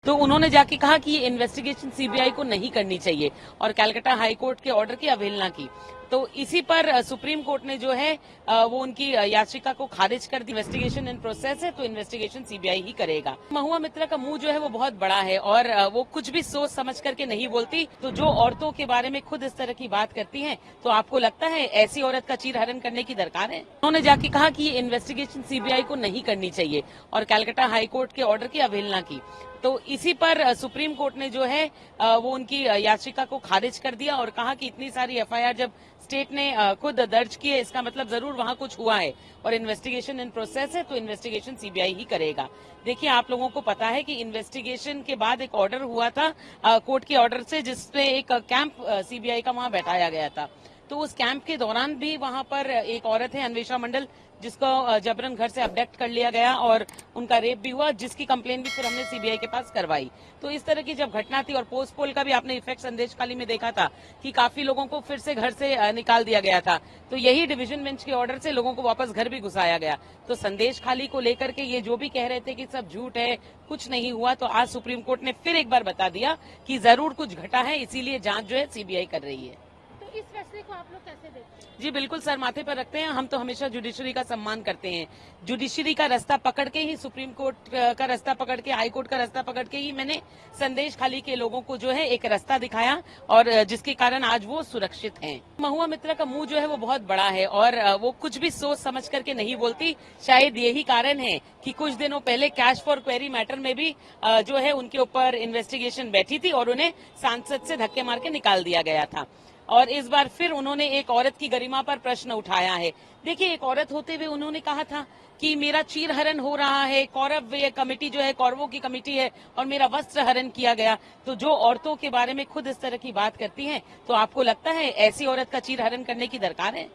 तो उन्होंने जाके कहा कि ये इन्वेस्टिगेशन सीबीआई को नहीं करनी चाहिए और कलकत्ता हाई कोर्ट के ऑर्डर की अवहेलना की। तो इसी पर सुप्रीम कोर्ट ने जो है वो उनकी याचिका को खारिज कर दी। इन्वेस्टिगेशन इन प्रोसेस है तो इन्वेस्टिगेशन सीबीआई ही करेगा। महुआ मित्रा का मुंह जो है वो बहुत बड़ा है और वो कुछ भी सोच समझ करके नहीं बोलती। तो जो औरतों के बारे में खुद इस तरह की बात करती हैं, तो आपको लगता है ऐसी औरत का चीरहरण करने की दरकार है? उन्होंने जाके कहा कि ये इन्वेस्टिगेशन सीबीआई को नहीं करनी चाहिए और कलकत्ता हाई कोर्ट के ऑर्डर की अवहेलना की। तो इसी पर सुप्रीम कोर्ट ने जो है वो उनकी याचिका को खारिज कर दिया और कहा कि इतनी सारी एफआईआर जब स्टेट ने खुद दर्ज की है, इसका मतलब जरूर वहां कुछ हुआ है और इन्वेस्टिगेशन इन प्रोसेस है तो इन्वेस्टिगेशन सीबीआई ही करेगा। देखिए, आप लोगों को पता है कि इन्वेस्टिगेशन के बाद एक ऑर्डर हुआ था कोर्ट के ऑर्डर से, जिसपे एक कैंप सीबीआई का वहां बैठाया गया था। तो उस कैंप के दौरान भी वहां पर एक औरत है अन्वेषा मंडल, जिसको जबरन घर से अबडक्ट कर लिया गया और उनका रेप भी हुआ, जिसकी कंप्लेन भी फिर हमने सीबीआई के पास करवाई। तो इस तरह की जब घटना थी और पोस्ट पोल का भी आपने इफेक्ट संदेश खाली में देखा था कि काफी लोगों को फिर से घर से निकाल दिया गया था। तो यही डिवीजन बेंच के ऑर्डर से लोगों को वापस घर भी घुसाया गया। तो संदेश खाली को लेकर के ये जो भी कह रहे थे कि सब झूठ है, कुछ नहीं हुआ, तो आज सुप्रीम कोर्ट ने फिर एक बार बता दिया कि जरूर कुछ घटा है, इसीलिए जांच जो है सीबीआई कर रही है। इस फैसले को आप लोग कैसे देखते हैं? जी बिल्कुल, सर माथे पर रखते हैं। हम तो हमेशा जुडिशरी का सम्मान करते हैं। जुडिशरी का रास्ता पकड़ के ही, सुप्रीम कोर्ट का रास्ता पकड़ के, हाई कोर्ट का रास्ता पकड़ के ही मैंने संदेश खाली के लोगों को जो है एक रास्ता दिखाया और जिसके कारण आज वो सुरक्षित हैं। महुआ मित्रा का मुंह जो है वो बहुत बड़ा है और वो कुछ भी सोच समझ करके नहीं बोलती। शायद यही कारण है कि कुछ दिनों पहले कैश फॉर क्वेरी मैटर में भी जो है उनके ऊपर इन्वेस्टिगेशन बैठी थी और उन्हें सांसद से धक्के मार के निकाल दिया गया था। और इस बार फिर उन्होंने एक औरत की गरिमा पर प्रश्न उठाया है। देखिए, एक औरत होते हुए उन्होंने कहा था कि मेरा चीरहरण हो रहा है, कौरव ये कमेटी जो है कौरवों की कमेटी है और मेरा वस्त्र हरण किया गया। तो जो औरतों के बारे में खुद इस तरह की बात करती हैं, तो आपको लगता है ऐसी औरत का चीरहरण करने की दरकार है?